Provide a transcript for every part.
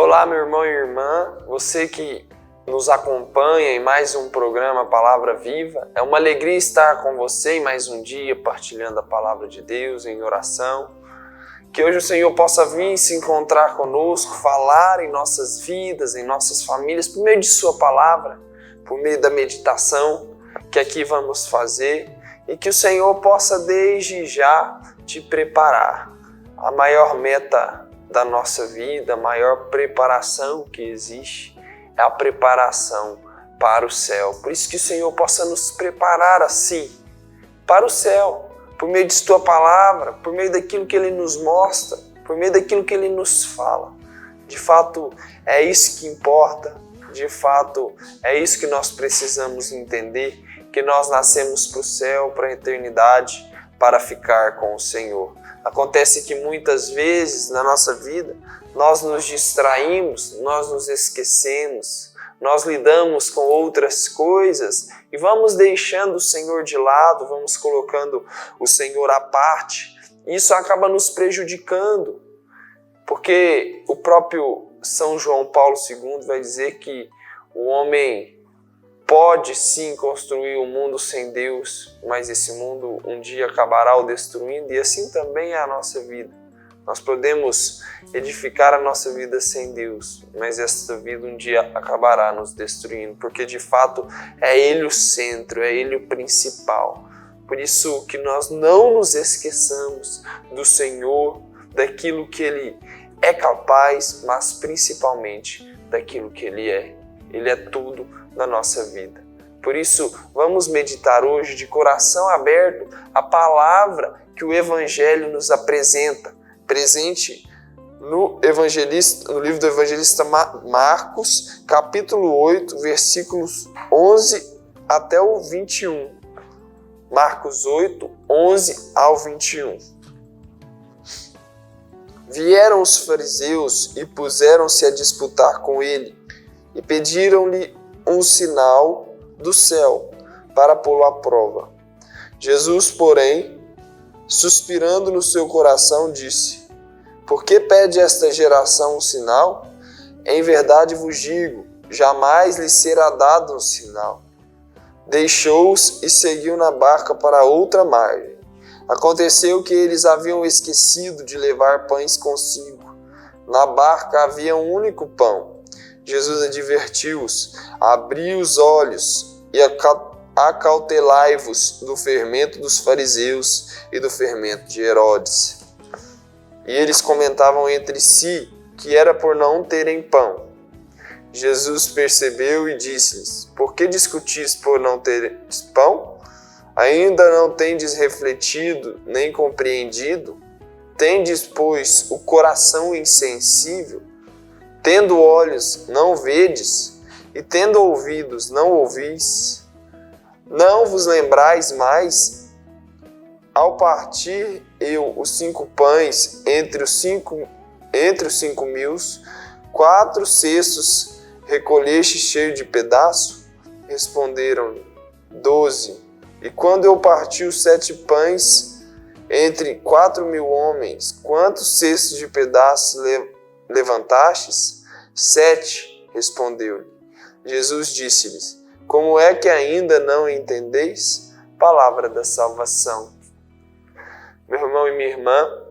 Olá, meu irmão e irmã, você que nos acompanha em mais um programa Palavra Viva. É uma alegria estar com você em mais um dia, partilhando a Palavra de Deus em oração. Que hoje o Senhor possa vir se encontrar conosco, falar em nossas vidas, em nossas famílias, por meio de Sua Palavra, por meio da meditação que aqui vamos fazer, e que o Senhor possa desde já te preparar. A maior meta da nossa vida, a maior preparação que existe é a preparação para o céu. Por isso que o Senhor possa nos preparar assim para o céu, por meio de Tua Palavra, por meio daquilo que Ele nos mostra, por meio daquilo que Ele nos fala. De fato, é isso que importa, de fato, é isso que nós precisamos entender, que nós nascemos para o céu, para a eternidade, para ficar com o Senhor. Acontece que muitas vezes na nossa vida nós nos distraímos, nós nos esquecemos, nós lidamos com outras coisas e vamos deixando o Senhor de lado, vamos colocando o Senhor à parte. Isso acaba nos prejudicando, porque o próprio São João Paulo II vai dizer que o homem pode sim construir um mundo sem Deus, mas esse mundo um dia acabará o destruindo, e assim também é a nossa vida. Nós podemos edificar a nossa vida sem Deus, mas esta vida um dia acabará nos destruindo, porque de fato é Ele o centro, é Ele o principal. Por isso que nós não nos esqueçamos do Senhor, daquilo que Ele é capaz, mas principalmente daquilo que Ele é. Ele é tudo na nossa vida. Por isso, vamos meditar hoje de coração aberto a palavra que o Evangelho nos apresenta, presente no livro do evangelista Marcos, capítulo 8, versículos 11 até o 21. Marcos 8, 11 ao 21. Vieram os fariseus e puseram-se a disputar com ele, e pediram-lhe um sinal do céu para pô-lo à prova. Jesus, porém, suspirando no seu coração, disse: Por que pede esta geração um sinal? Em verdade vos digo, jamais lhe será dado um sinal. Deixou-os e seguiu na barca para outra margem. Aconteceu que eles haviam esquecido de levar pães consigo. Na barca havia um único pão. Jesus advertiu-os: abri os olhos e acautelai-vos do fermento dos fariseus e do fermento de Herodes. E eles comentavam entre si que era por não terem pão. Jesus percebeu e disse-lhes: Por que discutis por não teres pão? Ainda não tendes refletido nem compreendido? Tendes, pois, o coração insensível? Tendo olhos, não vedes, e tendo ouvidos, não ouvis? Não vos lembrais mais? Ao partir eu os 5 pães entre os 5.000, 4 cestos recolheste cheio de pedaço? Responderam-lhe: 12. E quando eu parti os 7 pães entre 4.000 homens, quantos cestos de pedaços levantastes? 7, respondeu-lhe. Jesus disse-lhes: Como é que ainda não entendeis? Palavra da salvação. Meu irmão e minha irmã,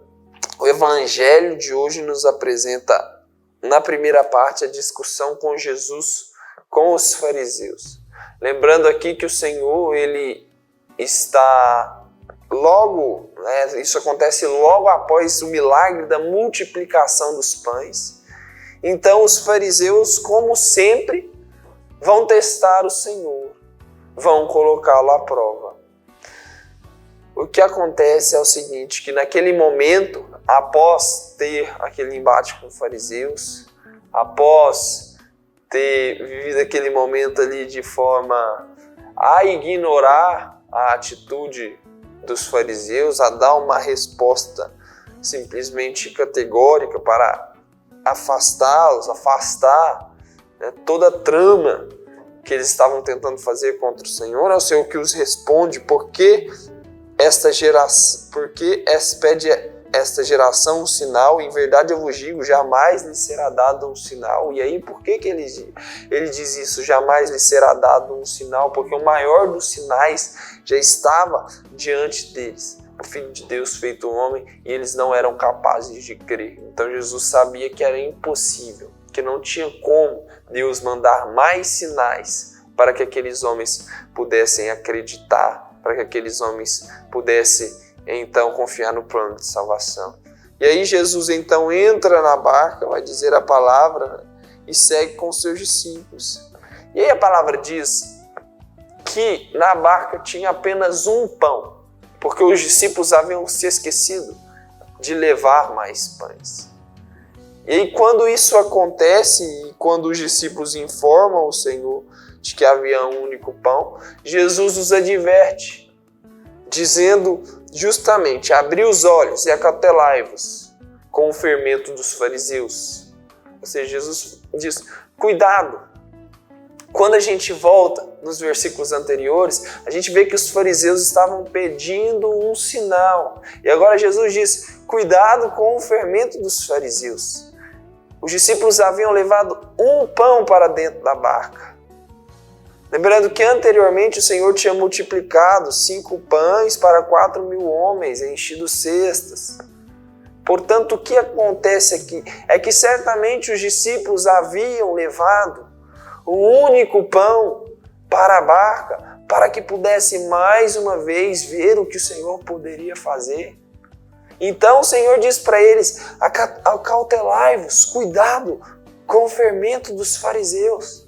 o Evangelho de hoje nos apresenta, na primeira parte, a discussão com Jesus, com os fariseus. Lembrando aqui que o Senhor, Ele está logo, isso acontece logo após o milagre da multiplicação dos pães. Então os fariseus, como sempre, vão testar o Senhor, vão colocá-lo à prova. O que acontece é o seguinte, que naquele momento, após ter aquele embate com os fariseus, após ter vivido aquele momento ali de forma a ignorar a atitude dos fariseus, a dar uma resposta simplesmente categórica para afastá-los, afastar toda a trama que eles estavam tentando fazer contra o Senhor, é o Senhor que os responde: porque pede esta geração um sinal, em verdade eu vos digo, jamais lhe será dado um sinal. E aí por que ele diz isso? Jamais lhe será dado um sinal, porque o maior dos sinais já estava diante deles. O Filho de Deus feito homem, e eles não eram capazes de crer. Então Jesus sabia que era impossível, que não tinha como Deus mandar mais sinais para que aqueles homens pudessem acreditar, para que aqueles homens pudessem então confiar no plano de salvação. E aí Jesus então entra na barca, vai dizer a palavra e segue com os seus discípulos. E aí a palavra diz que na barca tinha apenas um pão, porque os discípulos haviam se esquecido de levar mais pães. E aí quando isso acontece, e quando os discípulos informam o Senhor de que havia um único pão, Jesus os adverte, dizendo justamente: abri os olhos e acautelai-vos com o fermento dos fariseus. Ou seja, Jesus diz: cuidado. Quando a gente volta nos versículos anteriores, a gente vê que os fariseus estavam pedindo um sinal. E agora Jesus diz: cuidado com o fermento dos fariseus. Os discípulos haviam levado um pão para dentro da barca. Lembrando que anteriormente o Senhor tinha multiplicado 5 pães para 4.000 homens, enchido cestas. Portanto, o que acontece aqui é que certamente os discípulos haviam levado o único pão para a barca, para que pudesse mais uma vez ver o que o Senhor poderia fazer. Então o Senhor diz para eles: acautelai-vos, cuidado com o fermento dos fariseus.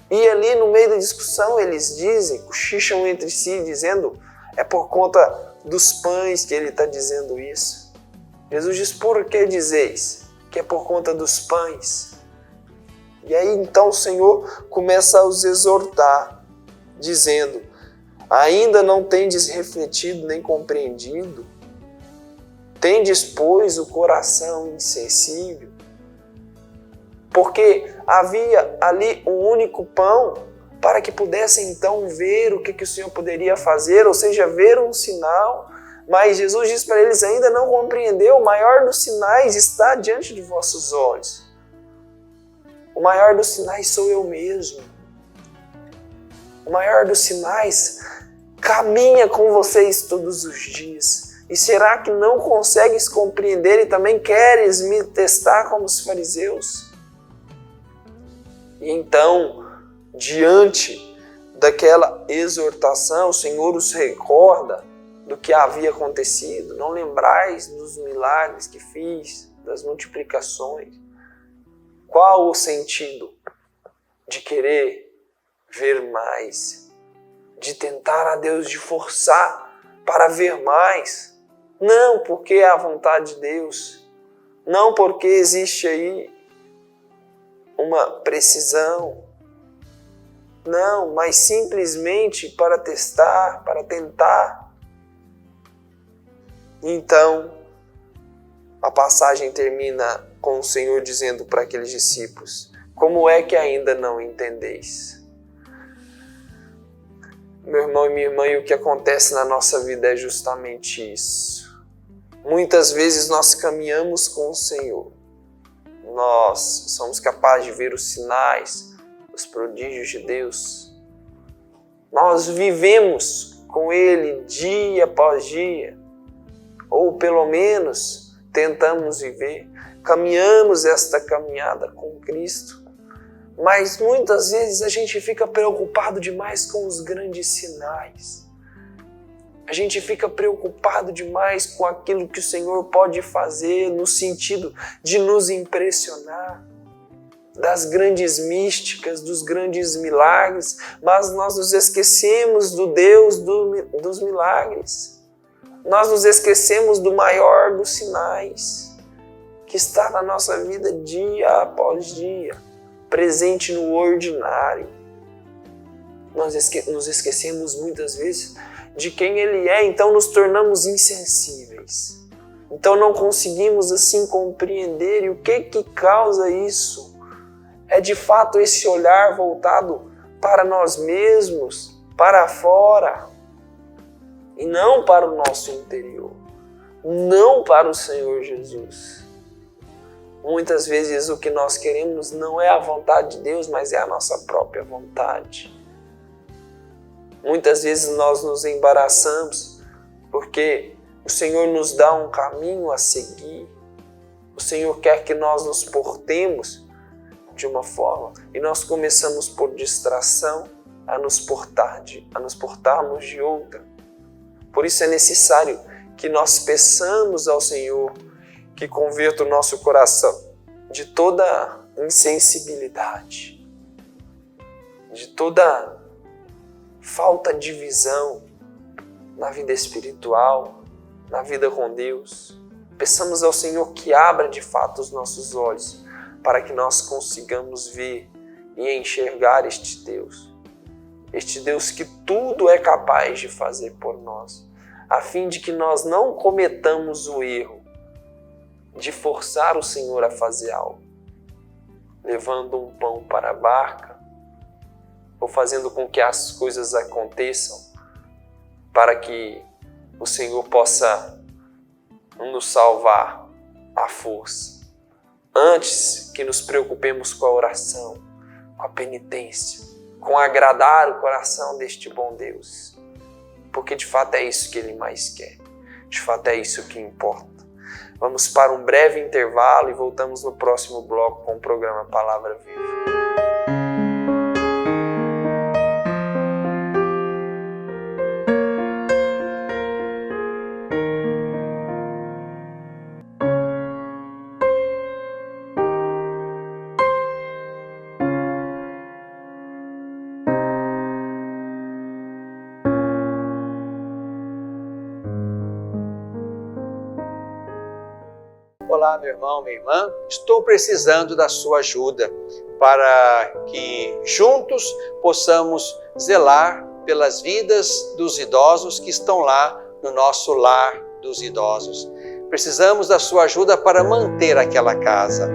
E ali no meio da discussão eles dizem, cochicham entre si, dizendo: é por conta dos pães que ele está dizendo isso. Jesus diz: por que dizeis que é por conta dos pães? E aí então o Senhor começa a os exortar, dizendo: ainda não tendes refletido nem compreendido? Tendes, pois, o coração insensível? Porque havia ali um único pão para que pudessem então ver o que o Senhor poderia fazer, ou seja, ver um sinal. Mas Jesus diz para eles: ainda não compreendeu, o maior dos sinais está diante de vossos olhos. O maior dos sinais sou eu mesmo. O maior dos sinais caminha com vocês todos os dias. E será que não consegues compreender e também queres me testar como os fariseus? E então, diante daquela exortação, o Senhor os recorda do que havia acontecido. Não lembrais dos milagres que fiz, das multiplicações. Qual o sentido de querer ver mais? De tentar a Deus, de forçar para ver mais? Não porque é a vontade de Deus. Não porque existe aí uma precisão. Não, mas simplesmente para testar, para tentar. Então, a passagem termina com o Senhor dizendo para aqueles discípulos: como é que ainda não entendeis? Meu irmão e minha irmã, e o que acontece na nossa vida é justamente isso. Muitas vezes nós caminhamos com o Senhor. Nós somos capazes de ver os sinais, os prodígios de Deus. Nós vivemos com Ele dia após dia. Ou pelo menos tentamos viver. Caminhamos esta caminhada com Cristo. Mas muitas vezes a gente fica preocupado demais com os grandes sinais. A gente fica preocupado demais com aquilo que o Senhor pode fazer no sentido de nos impressionar, das grandes místicas, dos grandes milagres, mas nós nos esquecemos do Deus dos milagres. Nós nos esquecemos do maior dos sinais, que está na nossa vida dia após dia, presente no ordinário. Nós nos esquecemos muitas vezes de quem Ele é, então nos tornamos insensíveis. Então não conseguimos assim compreender. E o que causa isso? É de fato esse olhar voltado para nós mesmos, para fora, e não para o nosso interior. não para o Senhor Jesus. Muitas vezes o que nós queremos não é a vontade de Deus, mas é a nossa própria vontade. Muitas vezes nós nos embaraçamos porque o Senhor nos dá um caminho a seguir. O Senhor quer que nós nos portemos de uma forma e nós começamos por distração a nos portarmos de outra. Por isso é necessário que nós peçamos ao Senhor que converta o nosso coração de toda insensibilidade, de toda falta de visão na vida espiritual, na vida com Deus. Peçamos ao Senhor que abra de fato os nossos olhos para que nós consigamos ver e enxergar este Deus que tudo é capaz de fazer por nós, a fim de que nós não cometamos o erro de forçar o Senhor a fazer algo, levando um pão para a barca ou fazendo com que as coisas aconteçam para que o Senhor possa nos salvar à força. Antes que nos preocupemos com a oração, com a penitência, com agradar o coração deste bom Deus, porque de fato é isso que Ele mais quer, de fato é isso que importa. Vamos para um breve intervalo e voltamos no próximo bloco com o programa Palavra Viva. Olá, meu irmão, minha irmã, estou precisando da sua ajuda para que juntos possamos zelar pelas vidas dos idosos que estão lá no nosso lar dos idosos. Precisamos da sua ajuda para manter aquela casa.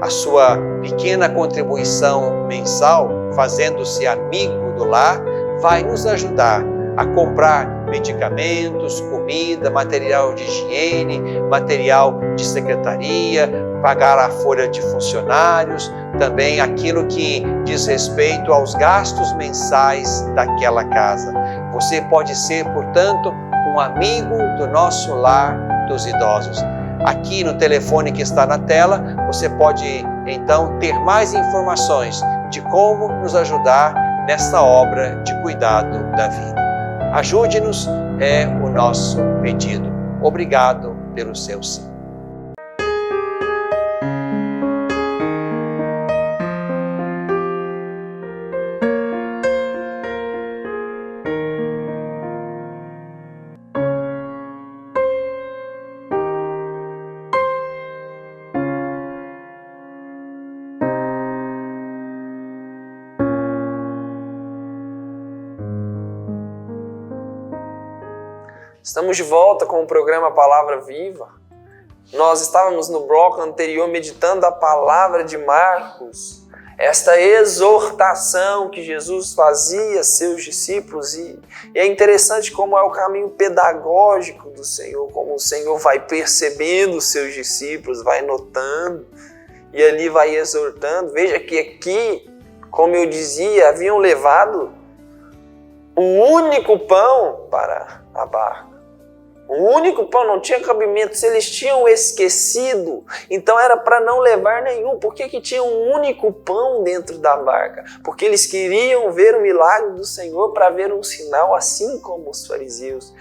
A sua pequena contribuição mensal, fazendo-se amigo do lar, vai nos ajudar a comprar medicamentos, comida, material de higiene, material de secretaria, pagar a folha de funcionários, também aquilo que diz respeito aos gastos mensais daquela casa. Você pode ser, portanto, um amigo do nosso lar dos idosos. Aqui no telefone que está na tela, você pode então ter mais informações de como nos ajudar nessa obra de cuidado da vida. Ajude-nos, é o nosso pedido. Obrigado pelo seu sim. Estamos de volta com o programa Palavra Viva. Nós estávamos no bloco anterior meditando a palavra de Marcos, esta exortação que Jesus fazia a seus discípulos, e é interessante como é o caminho pedagógico do Senhor, como o Senhor vai percebendo os seus discípulos, vai notando e ali vai exortando. Veja que aqui, como eu dizia, haviam levado o único pão para a barca. O único pão, não tinha cabimento. Se eles tinham esquecido, então era para não levar nenhum. Por que tinha um único pão dentro da barca? Porque eles queriam ver o milagre do Senhor para ver um sinal, assim como os fariseus.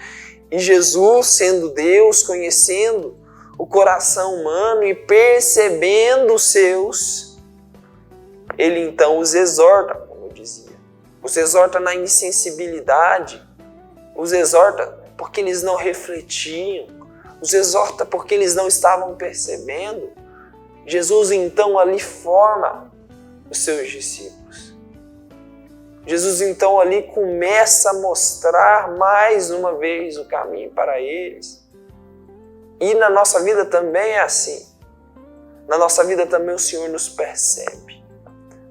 E Jesus, sendo Deus, conhecendo o coração humano e percebendo os seus, Ele então os exorta, como eu dizia. Os exorta na insensibilidade, os exorta porque eles não refletiam, os exorta porque eles não estavam percebendo. Jesus então ali forma os seus discípulos. Jesus então ali começa a mostrar mais uma vez o caminho para eles. E na nossa vida também é assim. Na nossa vida também o Senhor nos percebe.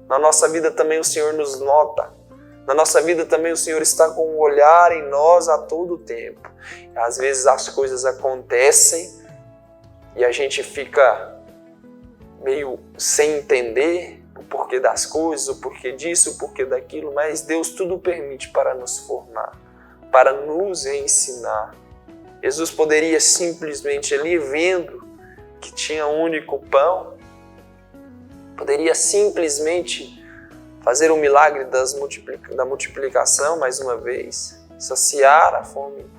Na nossa vida também o Senhor nos nota. Na nossa vida também o Senhor está com um olhar em nós a todo tempo. Às vezes as coisas acontecem e a gente fica meio sem entender o porquê das coisas, o porquê disso, o porquê daquilo, mas Deus tudo permite para nos formar, para nos ensinar. Jesus poderia simplesmente ali, vendo que tinha um único pão, poderia simplesmente fazer o milagre da multiplicação mais uma vez, saciar a fome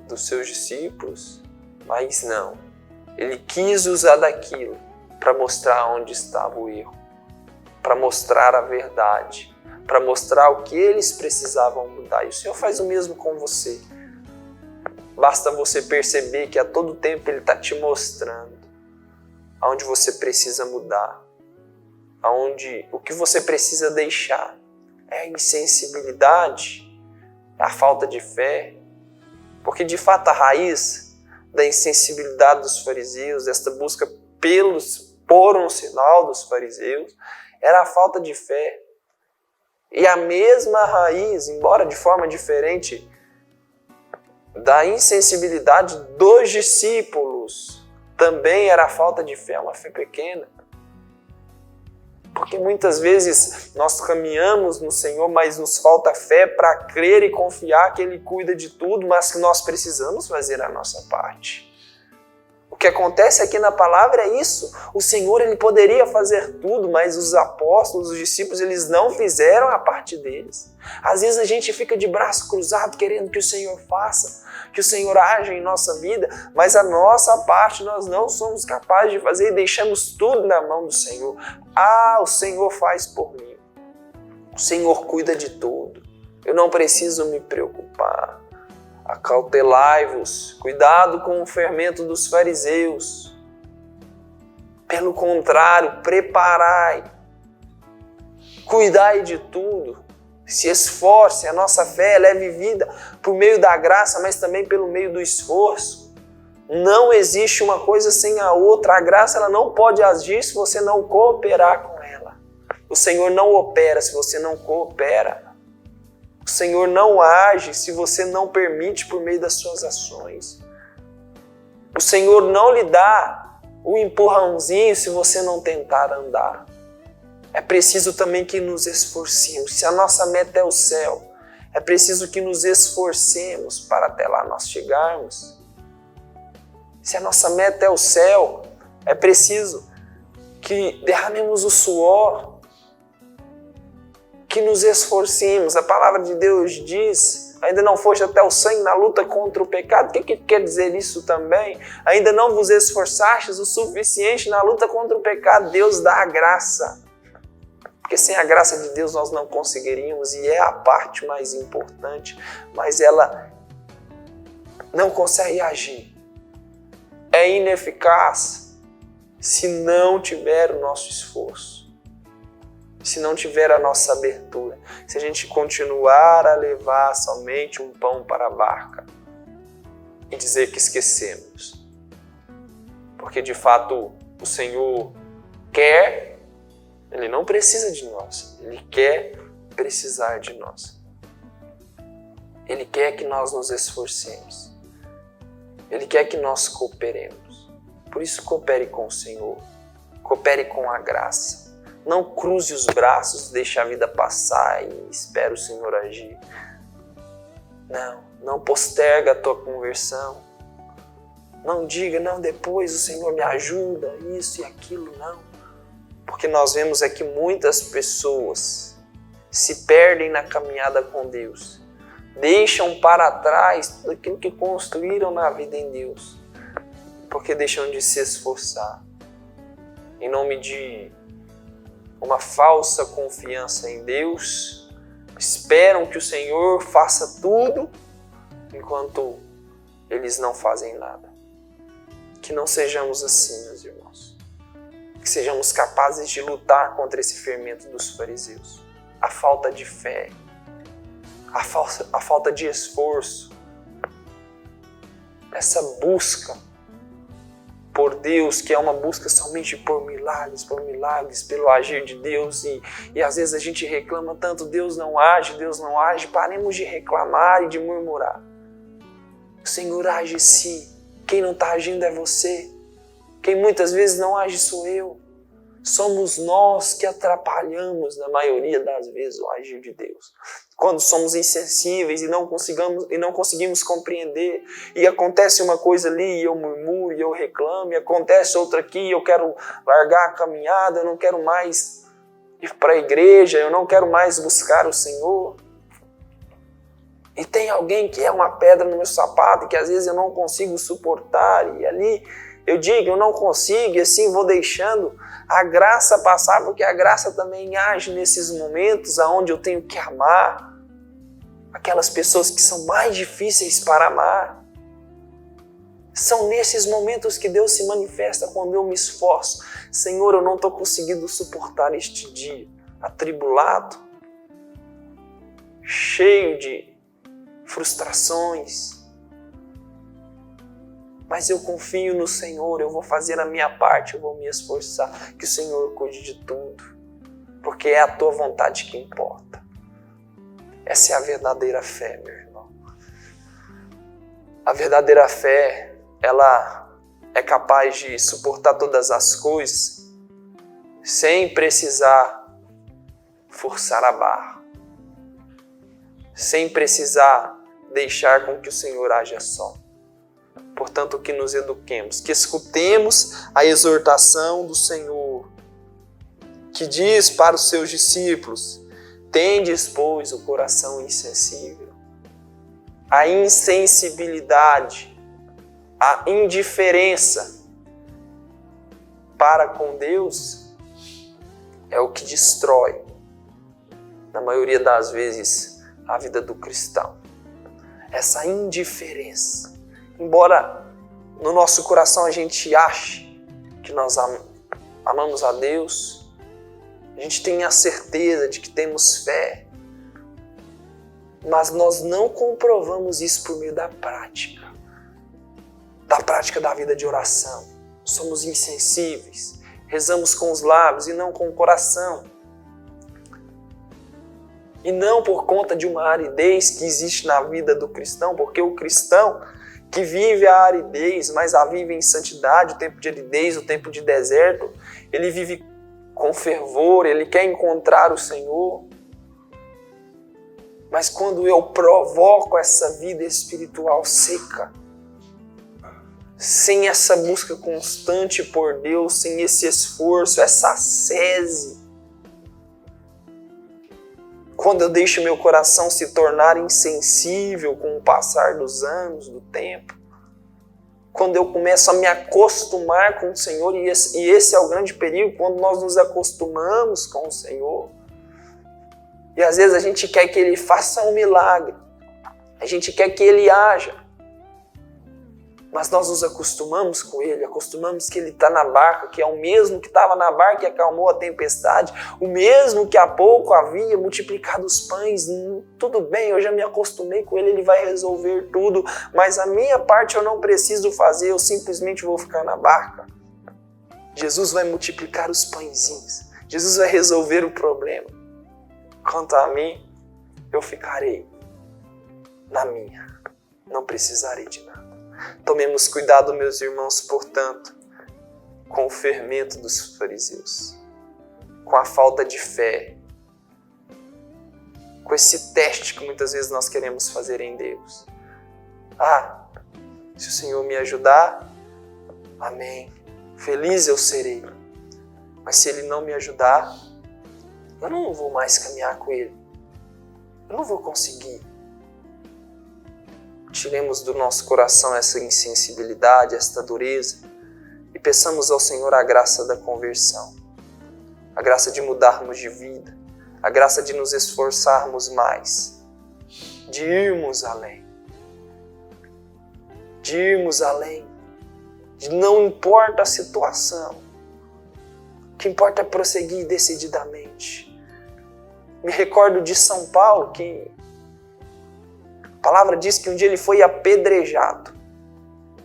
dos seus discípulos, mas não. Ele quis usar daquilo para mostrar onde estava o erro, para mostrar a verdade, para mostrar o que eles precisavam mudar. E o Senhor faz o mesmo com você. Basta você perceber que a todo tempo Ele está te mostrando aonde você precisa mudar, o que você precisa deixar. É a insensibilidade, é a falta de fé, porque de fato a raiz da insensibilidade dos fariseus, desta busca por um sinal dos fariseus, era a falta de fé. E a mesma raiz, embora de forma diferente, da insensibilidade dos discípulos, também era a falta de fé, uma fé pequena. Porque muitas vezes nós caminhamos no Senhor, mas nos falta fé para crer e confiar que Ele cuida de tudo, mas que nós precisamos fazer a nossa parte. O que acontece aqui na palavra é isso. O Senhor, Ele poderia fazer tudo, mas os apóstolos, os discípulos, eles não fizeram a parte deles. Às vezes a gente fica de braço cruzado querendo que o Senhor faça, que o Senhor haja em nossa vida, mas a nossa parte nós não somos capazes de fazer e deixamos tudo na mão do Senhor. O Senhor faz por mim. O Senhor cuida de tudo. Eu não preciso me preocupar. Acautelai-vos, cuidado com o fermento dos fariseus. Pelo contrário, preparai, cuidai de tudo, se esforce. A nossa fé ela é vivida por meio da graça, mas também pelo meio do esforço. Não existe uma coisa sem a outra. A graça ela não pode agir se você não cooperar com ela. O Senhor não opera se você não coopera. O Senhor não age se você não permite por meio das suas ações. O Senhor não lhe dá o empurrãozinho se você não tentar andar. É preciso também que nos esforcemos. Se a nossa meta é o céu, é preciso que nos esforcemos para até lá nós chegarmos. Se a nossa meta é o céu, é preciso que derramemos o suor, que nos esforcemos. A palavra de Deus diz, ainda não foste até o sangue na luta contra o pecado. O que quer dizer isso também? Ainda não vos esforçastes o suficiente na luta contra o pecado. Deus dá a graça. Porque sem a graça de Deus nós não conseguiríamos, e é a parte mais importante, mas ela não consegue agir. É ineficaz se não tiver o nosso esforço. Se não tiver a nossa abertura, se a gente continuar a levar somente um pão para a barca e dizer que esquecemos. Porque de fato o Senhor quer, Ele não precisa de nós, Ele quer precisar de nós. Ele quer que nós nos esforcemos, Ele quer que nós cooperemos. Por isso coopere com o Senhor, coopere com a graça. Não cruze os braços, deixe a vida passar e espere o Senhor agir. Não posterga a tua conversão. Não diga, não, depois o Senhor me ajuda, isso e aquilo, não. Porque nós vemos aqui muitas pessoas se perdem na caminhada com Deus. Deixam para trás tudo aquilo que construíram na vida em Deus. Porque deixam de se esforçar. Em nome de uma falsa confiança em Deus, esperam que o Senhor faça tudo, enquanto eles não fazem nada. Que não sejamos assim, meus irmãos. Que sejamos capazes de lutar contra esse fermento dos fariseus. A falta de fé, a falta de esforço, essa busca por Deus, que é uma busca somente por milagres, pelo agir de Deus. E às vezes a gente reclama tanto, Deus não age. Paremos de reclamar e de murmurar. O Senhor age sim. Quem não está agindo é você. Quem muitas vezes não age sou eu. Somos nós que atrapalhamos, na maioria das vezes, o agir de Deus. Quando somos insensíveis e não conseguimos compreender, e acontece uma coisa ali e eu murmuro, e eu reclamo, e acontece outra aqui e eu quero largar a caminhada, eu não quero mais ir para a igreja, eu não quero mais buscar o Senhor. E tem alguém que é uma pedra no meu sapato, que às vezes eu não consigo suportar, e ali eu digo, eu não consigo, e assim vou deixando a graça passar, porque a graça também age nesses momentos onde eu tenho que amar aquelas pessoas que são mais difíceis para amar. São nesses momentos que Deus se manifesta, quando eu me esforço. Senhor, eu não estou conseguindo suportar este dia atribulado, cheio de frustrações. Mas eu confio no Senhor, eu vou fazer a minha parte, eu vou me esforçar, que o Senhor cuide de tudo, porque é a tua vontade que importa. Essa é a verdadeira fé, meu irmão. A verdadeira fé, ela é capaz de suportar todas as coisas sem precisar forçar a barra, sem precisar deixar com que o Senhor haja só. Portanto, que nos eduquemos, que escutemos a exortação do Senhor, que diz para os seus discípulos: tendes, pois, o coração insensível. A insensibilidade, a indiferença para com Deus é o que destrói, na maioria das vezes, a vida do cristão. Essa indiferença. Embora no nosso coração a gente ache que nós amamos a Deus, a gente tenha a certeza de que temos fé, mas nós não comprovamos isso por meio da prática da vida de oração. Somos insensíveis, rezamos com os lábios e não com o coração. E não por conta de uma aridez que existe na vida do cristão, porque o cristão que vive a aridez, mas a vive em santidade, o tempo de aridez, o tempo de deserto, ele vive com fervor, ele quer encontrar o Senhor. Mas quando eu provoco essa vida espiritual seca, sem essa busca constante por Deus, sem esse esforço, essa ascese, quando eu deixo meu coração se tornar insensível com o passar dos anos, do tempo, quando eu começo a me acostumar com o Senhor, e esse é o grande perigo, quando nós nos acostumamos com o Senhor, e às vezes a gente quer que Ele faça um milagre, a gente quer que Ele haja, mas nós nos acostumamos com Ele, acostumamos que Ele está na barca, que é o mesmo que estava na barca e acalmou a tempestade, o mesmo que há pouco havia multiplicado os pães. Tudo bem, eu já me acostumei com Ele, Ele vai resolver tudo, mas a minha parte eu não preciso fazer, eu simplesmente vou ficar na barca. Jesus vai multiplicar os pãezinhos, Jesus vai resolver o problema. Quanto a mim, eu ficarei na minha, não precisarei de nada. Tomemos cuidado, meus irmãos, portanto, com o fermento dos fariseus, com a falta de fé, com esse teste que muitas vezes nós queremos fazer em Deus. Se o Senhor me ajudar, amém, feliz eu serei. Mas se Ele não me ajudar, eu não vou mais caminhar com Ele, eu não vou conseguir. Tiremos do nosso coração essa insensibilidade, esta dureza, e peçamos ao Senhor a graça da conversão, a graça de mudarmos de vida, a graça de nos esforçarmos mais, de irmos além, de não importa a situação, o que importa é prosseguir decididamente. Me recordo de São Paulo, que a palavra diz que um dia ele foi apedrejado,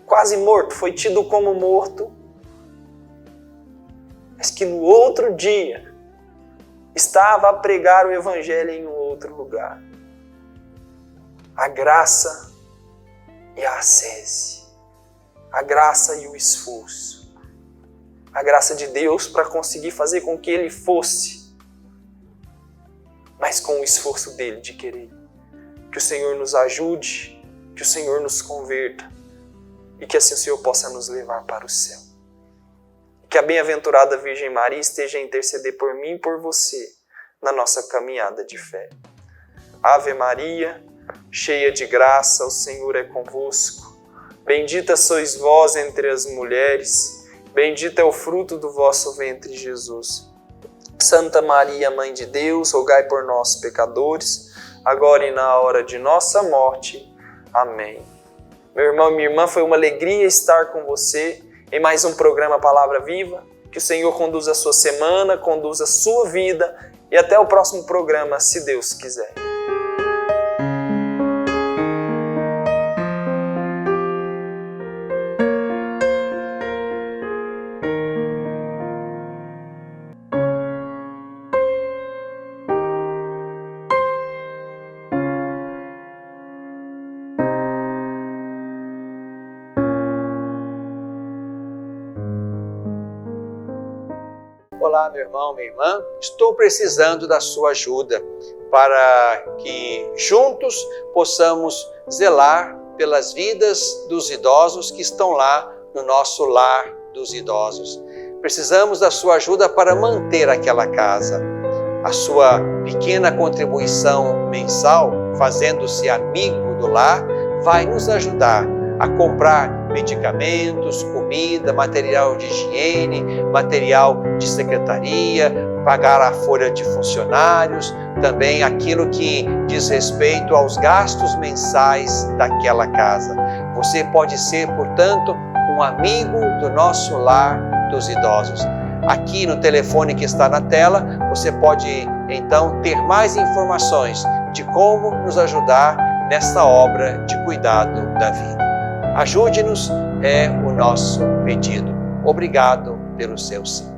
quase morto, foi tido como morto, mas que no outro dia estava a pregar o Evangelho em um outro lugar. A graça e a ascese, a graça e o esforço, a graça de Deus para conseguir fazer com que ele fosse, mas com o esforço dele de querer. Que o Senhor nos ajude, que o Senhor nos converta e que assim o Senhor possa nos levar para o céu. Que a bem-aventurada Virgem Maria esteja a interceder por mim e por você na nossa caminhada de fé. Ave Maria, cheia de graça, o Senhor é convosco. Bendita sois vós entre as mulheres, bendito é o fruto do vosso ventre, Jesus. Santa Maria, Mãe de Deus, rogai por nós, pecadores, agora e na hora de nossa morte. Amém. Meu irmão e minha irmã, foi uma alegria estar com você em mais um programa Palavra Viva. Que o Senhor conduza a sua semana, conduza a sua vida e até o próximo programa, se Deus quiser. Olá, meu irmão, minha irmã, estou precisando da sua ajuda para que juntos possamos zelar pelas vidas dos idosos que estão lá no nosso lar dos idosos. Precisamos da sua ajuda para manter aquela casa. A sua pequena contribuição mensal, fazendo-se amigo do lar, vai nos ajudar a comprar medicamentos, comida, material de higiene, material de secretaria, pagar a folha de funcionários, também aquilo que diz respeito aos gastos mensais daquela casa. Você pode ser, portanto, um amigo do nosso lar dos idosos. Aqui no telefone que está na tela, você pode então ter mais informações de como nos ajudar nessa obra de cuidado da vida. Ajude-nos, é o nosso pedido. Obrigado pelo seu sim.